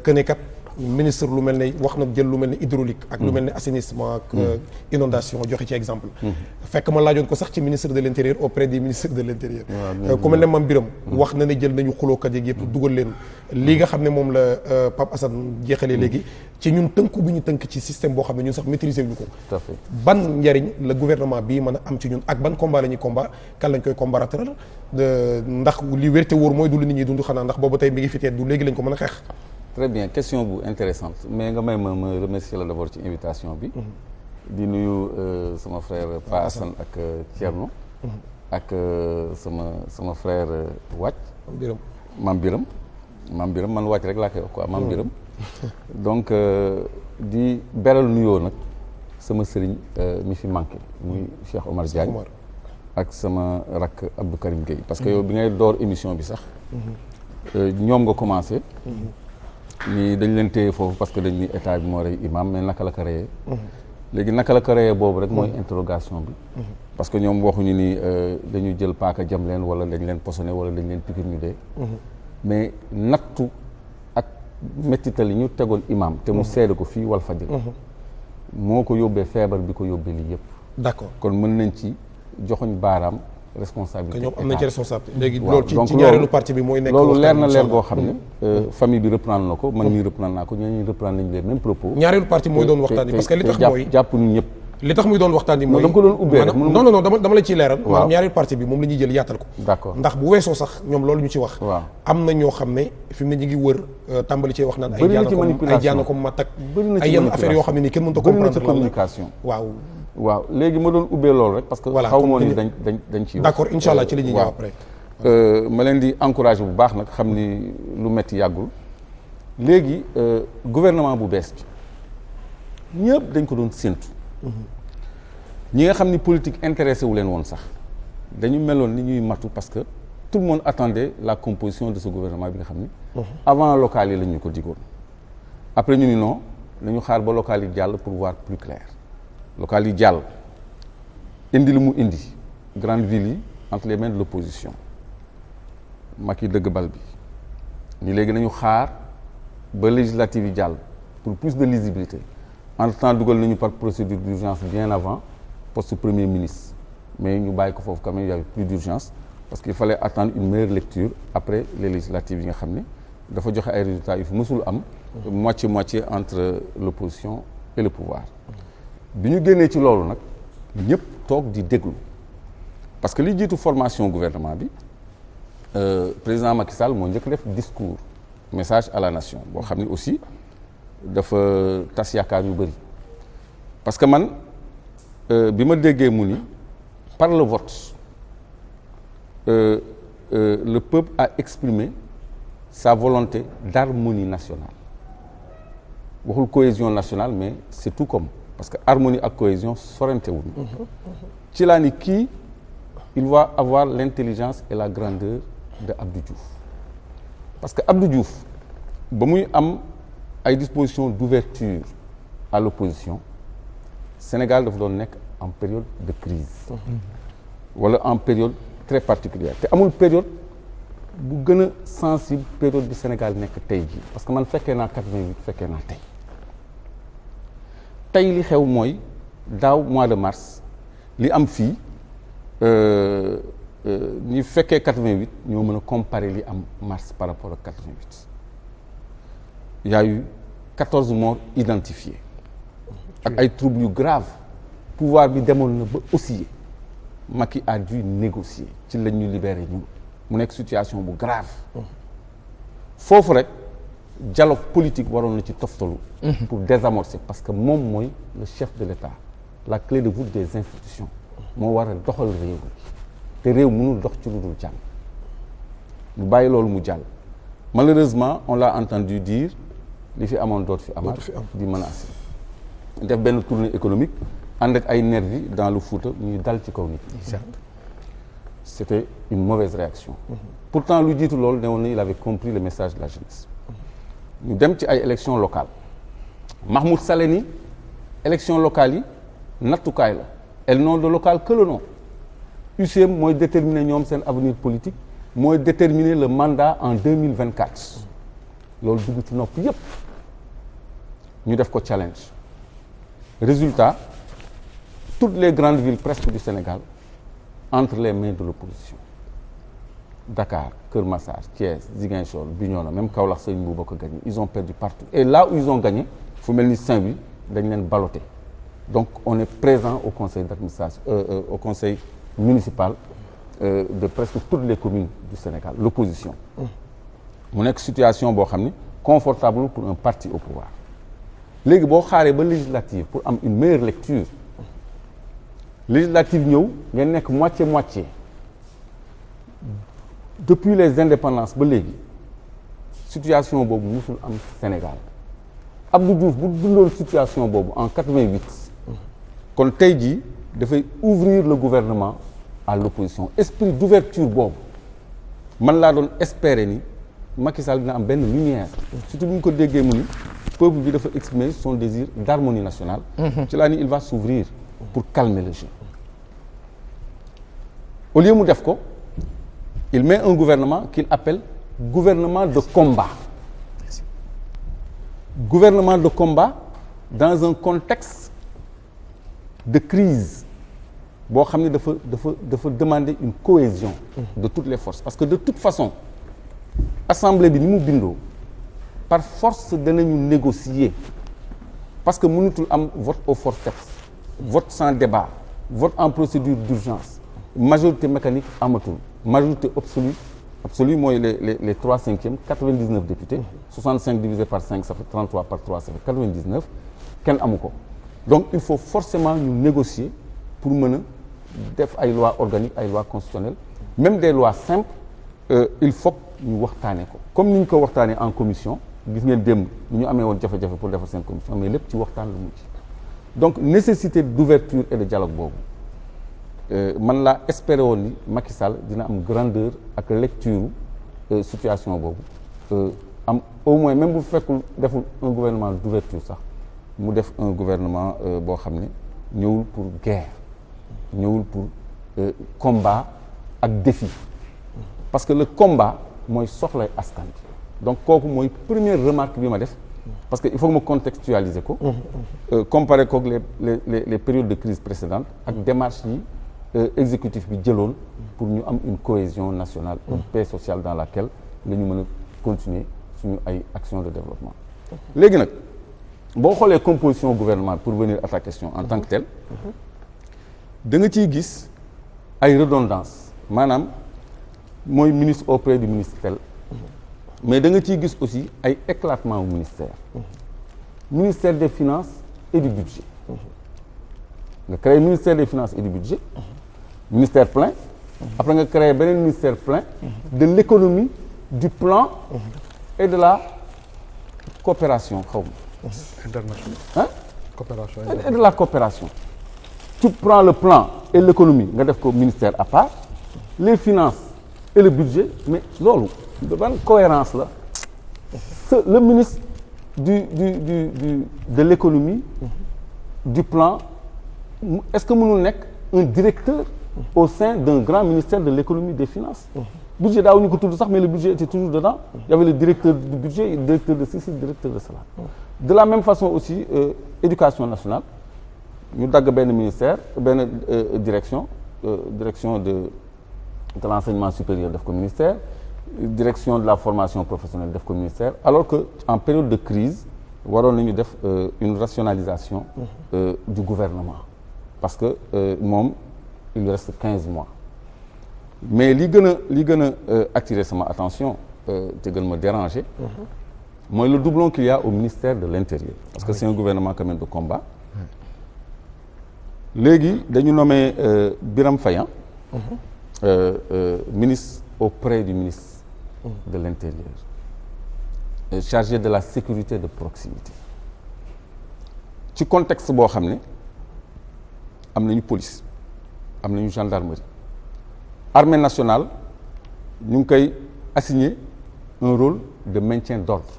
que ne kat ministre lu mel ne wax na jël lu mel ne hydraulique ak lu mel ne assainissement ak inondation joxe ci exemple fekk ma laajoon ko sax ci ministre de l'intérieur auprès du ministre de l'intérieur ku mel ne Mame Birame wax na ne jël nañu xulookat yeeg yëpp dugal leen li nga xam ne moom la Pape Assane jeexalee léegi ci ñun tënku bu ñu tënk ci système boo xam ne ñun sax maîtriser wuñu ko ban njariñ la gouvernement bii mën a am ci ñun ak ban combat la ñuy combat kan lañ koy combattre ndax li wérte wóor mooy du la nit ñi dund xanaa ndax boobu tey mi ngi fi teet du léegi lañ ko mën a xeex. très bien question bu intéressante mais nga may ma remercier la d'abord ci invitation bi di nuyu sama frère Pa Assane ak Thierno ak sama frère Wathie Mame Birame man Wathie rek laa koy wax quoi Mame Birame donc di beral nuyoo nag sama sëriñ mi fi manqué muy Cheikh Omar Diagne ak sama rakk Abdou Karim Gueye parce que yow bi ngay door émission bi sax ñoom nga commencé ni dañ leen téye foofu parce que dañ ni état bi moo rey imam mais naka la ko reyee léegi naka la ko reyee boobu rek mooy interrogation bi parce que ñoom waxuñu ni dañu jël paaka jam leen wala dañ leen posone wala dañ leen pikir ñu dee mais nattu ak mettital yi ñu tegoon imam te mu seede ko fii Walfadjri moo ko yóbbee feebar bi ko yóbbee lii yëpp d'accord kon mën nañ ci joxoñ baaraam responsabilité ñoom am nañ ci responsabilité léegi loolu ci ñaareelu partie bi mooy nekk loolu leer na leer goo xam ne famille bi reprendre na ko man mii reprendre naa ko ñooñu reprendre nañu les mêmes propos ñaareelu partie mooy doon waxtaan yi parce que li tax mooy jàpp ñu ñëpp li tax muy doon waxtaan yi mooy dama ko doon ubbee rek non dama la ciy leeral maanaam ñaareelu partie bi moom la ñuy jël yaatal ko d'accord ndax bu weesoo sax ñoom loolu ñu ci wax waaw am na ñoo xam ne fi mu ne ñu ngi wër tàmbali cee wax naan ay jaana ko mat ak ay yenn affaires yoo xam ne nii kenn mënut a comprendre communication waaw léegi ma doon ubbee loolu rek parce que xaw moo ni dañ ci d'accord incha allah ci la ñuy ñëw après ma leen di encourager bu baax nag xam ni lu metti yàggul léegi gouvernement bu bees bi ñëpp dañ ko doon séntu ñi nga xam ni politique intéressé wu leen woon sax dañu meloon ni ñuy matu parce que tout le monde attendait la composition de ce gouvernement bi nga xam ni avant locales yi lañ ñu ko digoon après ñu ni non nañu xaar ba locales yi jàll pour voir plus clair local yi jàll indi lu mu indi grande ville yi entre les mains de l'opposition Macky dëgg bal bi ni léegi nañu xaar ba législative yi jàll pour plus de lisibilité entre temps dugal nañu par procédure d'urgence bien avant poste premier ministre mais ñu bàyyi ko foofu quand même il y avait plus d'urgence parce qu'il fallait attendre une meilleure lecture après les législatives yi nga xam ne dafa joxe ay résultats yu fi mësul am moitié entre l'opposition et le pouvoir bi ñu génnee ci loolu nag ñëpp toog di déglu parce que li jiitu formation gouvernement bi président Macky Sall moo njëkk def discours message à la nation boo xam ne aussi dafa tas yaakaar yu bëri parce que man bi ma déggee mu ni par le vote le peuple a exprimé sa volonté d'harmonie nationale waxul cohésion nationale mais c'est tout comme parce que harmonie ak cohésion sorante wuñu ci laa ni kii il va avoir l'intelligence et la grandeur de Abdou Diouf parce que Abdou Diouf ba muy am ay dispositions d'ouverture à l'opposition Sénégal dafa doon nekk en période de crise wala en période très particulière te amul période bu gën a sensible période bi Sénégal nekk tey jii parce que man fekkee naa 88 fekkee naa tey li xew mooy daaw mois de mars li am fii ñi fekkee 88 ñoo mën a comparer li am mars par rapport ak 88 il y a eu 14 morts identifiés ak ay troubles yu graves pouvoir bi demoon na ba osciller Macky a dû négocier ci lañ ñu libéré ñu mu nekk situation bu grave foofu rek dialogue politique waroon na ci toftalu pour désamorcer parce que moom mooy le chef de l'État la clé de voûte des institutions moo war a doxal réew mi te réew mënul dox ci lu dul jàmm mu bàyyi loolu mu jàll malheureusement on l'a entendu dire li fi amoon doot fi amaat di menacer def benn tournée économique ànd ak ay nervis dans le Fouta ñuy dal ci kaw nit ñi c'était une mauvaise réaction pourtant lu jiitu loolu ne woon na il avait compris le message de la jeunesse ñu dem ci ay élections locales Mahmoud Saleh ni élections locales yi nattukaay la elles n'ont de local que le nom UCM mooy déterminer ñoom seen avenir politique mooy déterminer le mandat en 2024 loolu dugg ci nopp yépp ñu def ko challenge résultat toutes les grandes villes presque du Sénégal entre les mains de l'opposition Dakar, Keur Massar, Thiès, Ziguinchor, Bignona, même Kaolack Serigne Mboup ko gagné ils ont perdu partout et là où ils ont gagné fu mel ni Saint-Louis dañ leen ballotté donc on est présent au conseil d'administration au conseil municipal de presque toutes les communes du Sénégal l'opposition mu nekk situation boo xam ni confortable pour un parti au pouvoir léegi boo xaaree ba législative pour am une meilleure lecture législative ñëw ngeen nekk moitié depuis les indépendances ba léegi situation boobu musul am Sénégal Abdou Diouf bu dundoon situation boobu en 88 kon tey jii dafay ouvrir le gouvernement à l'opposition esprit d'ouverture boobu man laa doon espérer ni Macky Sall dina am benn lumière surtout bu ñu ko déggee mu ni peuple bi dafa exprimer son désir d'harmonie nationale ci laa ni il va s'ouvrir pour calmer le jeu au lieu mu def ko il met un gouvernement qu'il appelle gouvernement de combat gouvernement de combat dans un contexte de crise boo xam ne dafa demander une cohésion de toutes les forces parce que de toute façon assemblée bi ni mu bindoo par force danañu négocier parce que mënutul am vote au forceps vote sans débat vote en procédure d'urgence majorité mécanique amatul majorité absolue mooy les 3/5 99 députés 65 divisé par 5 ça fait 33 par 3 ça fait 99 kenn amu ko donc il faut forcément ñu négocier pour mën a def ay lois organiques ay lois constitutionnelles même des lois simples il faut ñu waxtaane ko comme ni ñu ko waxtaanee en commission gis ngeen démb ñu amee woon jafe-jafe pour defar seen commission mais lépp ci waxtaan la mujj donc nécessité d'ouverture et de dialogue boobu man laa espérer woon ni Macky Sall dina am grandeur ak lecture situation boobu am au moins même bu fekkul deful un gouvernement d'ouverture sax mu def un gouvernement boo xam ne ñëwul pour guerre ñëwul pour combat ak défi parce que le combat mooy soxlay askan bi donc kooku mooy première remarque bi ma def parce que il faut que ma contextualiser ko comparer kook les périodes de crise précédentes ak démarche yi exécutif bi jëloon pour ñu am une cohésion nationale une paix sociale dans laquelle la ñu mën a continuer suñu ay actions de développement léegi nag boo xoolee composition gouvernement pour venir à ta question en tant que tel da nga ciy gis ay redondance maanaam mooy ministre auprès du ministre tel mais da nga ciy gis aussi ay éclatement au ministère des finances et du budget nga créé ministère des finances et du budget ministère plein après nga créé beneen ministère plein de l'économie du plan et de la coopération xaw ma international coopération et de la coopération tu prends le plan et l'économie nga def ko ministère à part les finances et le budget mais loolu ban cohérence la le ministre de l'économie du plan est-ce que mënul nekk un directeur au sein d'un grand ministère de l'économie des finances budget daawuñu ko tudd sax mais le budget était toujours dedans il y avait le directeur du budget le directeur de ceci le directeur de cela de la même façon aussi éducation nationale ñu dagg benn ministère benn direction de l'enseignement supérieur def ko ministère direction de la formation professionnelle def ko ministère alors que en période de crise waroon nañu def une rationalisation du gouvernement parce que moom il lui reste 15 mois mais li gën a attirer sama attention te gën ma déranger mooy le doublon qu'il y a au ministère de l'Intérieur parce que c'est un gouvernement quand même de combat léegi dañu nommé Birame Faye ministre auprès du ministre de l'Intérieur chargé de la sécurité de proximité ci contexte boo xam ne am nañu police am nañu gendarmerie armée nationale ñu ngi koy assigner un rôle de maintien d'ordre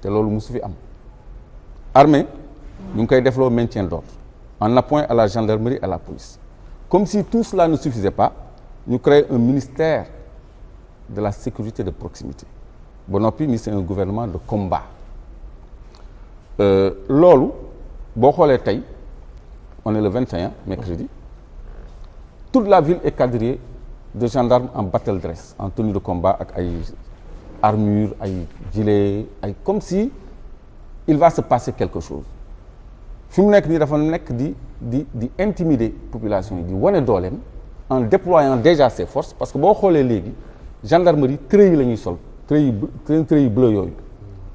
te loolu musu fi am armée ñu ngi koy defloo maintien d'ordre en appoint à la gendarmerie et à la police comme si tout cela ne suffisait pas ñu créer un ministère de la sécurité de proximité ba noppi ni c'est un gouvernement de combat loolu boo xoolee tey on est le 21 mercredi toute la ville est quadrillée de gendarmes en battle dress en tenue de combat ak ay armure ay gilet ay comme si il va se passer quelque chose fi mu nekk nii dafa nekk di intimider population yi di wane dooleem en déployant déjà ses forces parce que boo xoolee léegi gendarmerie treillis yi la ñuy sol treillis bleu yooyu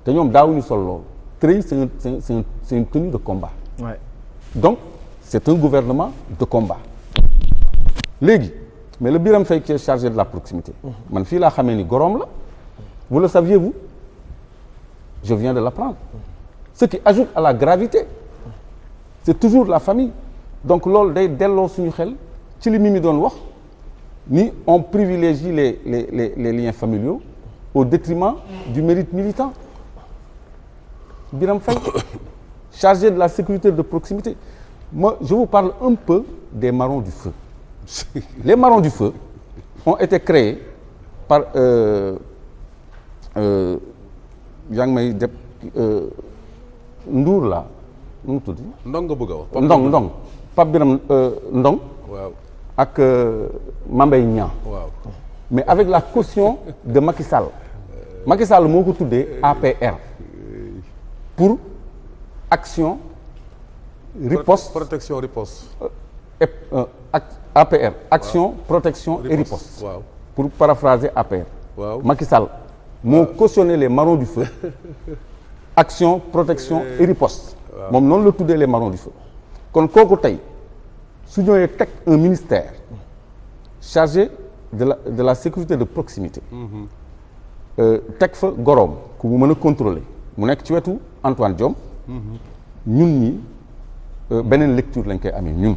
te ñoom daawuñu sol loolu treillis c'est une tenue de combat. Ouais. Donc c'est un gouvernement de combat léegi mais le Birame Faye qui est chargé de la proximité man fii laa xamee ni gorom la vous le saviez vous je viens de l'apprendre ce qui ajoute à la gravité c'est toujours la famille donc loolu day delloo suñu xel ci li Mimi doon wax ni on privilégie les liens familiaux au détriment du mérite militant Birame Faye chargé de la sécurité de proximité moi je vous parle un peu des marrons du feu les marrons du feu ont été créés par yaa ngi may def Ndour la nu mu tudd Ndong nga bëgg a wax Ndong Pape Birame Ndong waaw ak Mambay Niang waaw mais avec la caution de Macky Sall Macky Sall moo ko tuddee APR pour action riposte protection riposte APR action protection et riposte waaw pour paraphraser APR waaw Macky Sall moo cautionné les marrons du feu action protection et riposte moom noonu la tuddee les marrons du feu kon kooku tey su ñëwee teg un ministère chargé de la sécurité de proximité teg fa goroom ku mu mën a contrôler mu nekk ci wetu Antoine Diome ñun ñi beneen lecture lañ koy amee ñun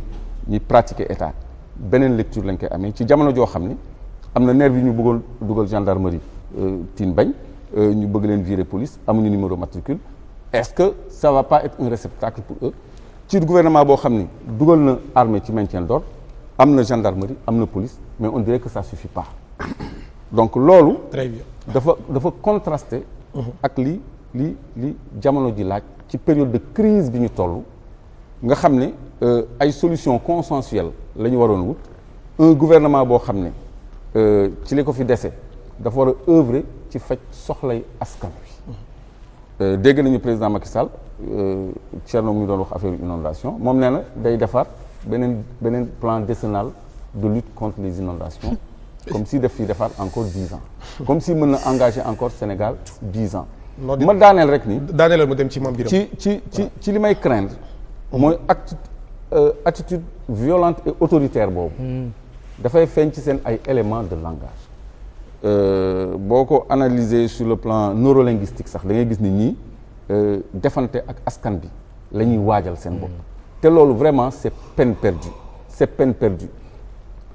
ñi pratiquer état beneen lecture lañ koy amee ci jamono joo xam ni am na nervi yi ñu bëggoon dugal gendarmerie Tine bañ ñu bëgg leen virer police amuñu numéro matricule est-ce que ça va pas être un réceptacle pour eux ci gouvernement boo xam ni dugal na armée ci maintien d'ordre am na gendarmerie am na police mais on dirait que ça suffit pas donc loolu très bien dafa contraster ak li jamono ji laaj ci période de crise bi ñu toll nga xam ne ay solutions consensuelles la ñu waroon wut un gouvernement boo xam ne ci li ko fi dese dafa war a œuvrer ci faj soxlay askan wi dégg nañu président Macky Sall Thierno mu doon wax affaire inondation moom nee na day defar beneen plan décennal de lutte contre les inondations comme si def fi defar encore 10 ans comme si mën na engager encore Sénégal 10 ans ma daaneel rek ni daaneelal mu dem ci Mame Birame ci li may craindre mooy attitude violente et autoritaire boobu dafay feeñ ci seen ay éléments de langage boo ko analyser sur le plan neurolinguistique sax da ngay gis ni ñii defante ak askan bi la ñuy waajal seen bopp te loolu vraiment c'est peine perdue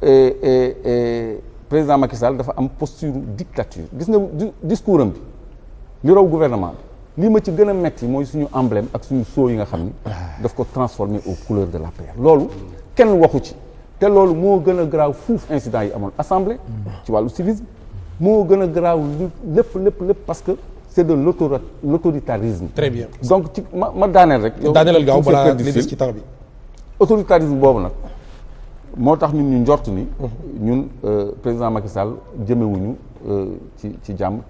et président Macky Sall dafa am posture dictature gis nga discours am bi li raw gouvernement bi lii ma ci gën a metti mooy suñu emblème ak suñu sceau yi nga xam ni daf ko transformer aux couleurs de l'APR loolu kenn waxu ci te loolu moo gën a garaaw fuuf incident yi amoon assemblée ci wàllu civisme moo gën a garaaw lépp parce que c'est de l'autoritarisme. Très bien. Donc ci ma daaneel rek. daaneelal gaaw balaa li des ci temps bi. autoritarisme boobu nag moo tax ñun ñu njort ni. ñun président Macky Sall jëmewuñu ci jàmm.